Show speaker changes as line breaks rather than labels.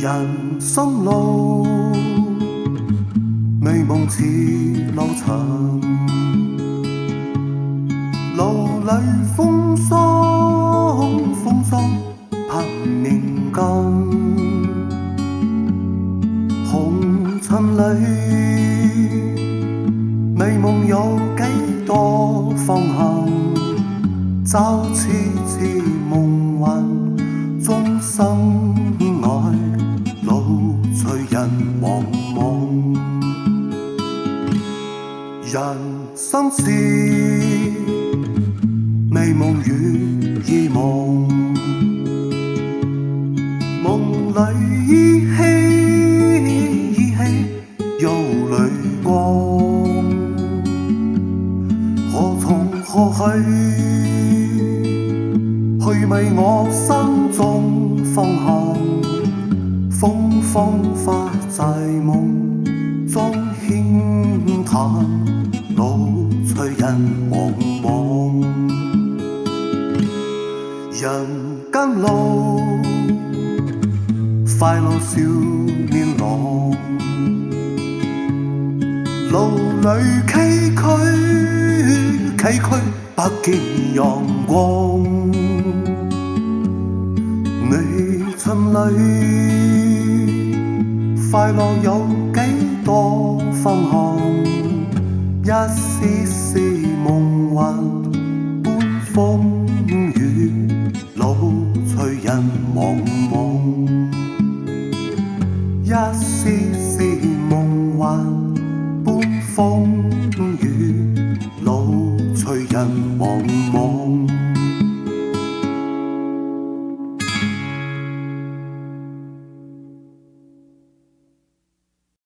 人生路，美夢似路長，路裏風霜拍面根，紅塵裏美夢有幾多方向，找次次夢幻，終生愛路隨人茫茫。人生是美夢與異夢，夢裏依稀有淚光，何從何去迷我心中方向，風花在夢中輕嘆，路隨人茫茫。人間路，快樂少年郎，路裏崎嶇不見陽光。你塵裏快樂有幾多方向，一絲絲夢幻般風雨，路隨人茫茫。一絲絲夢幻般風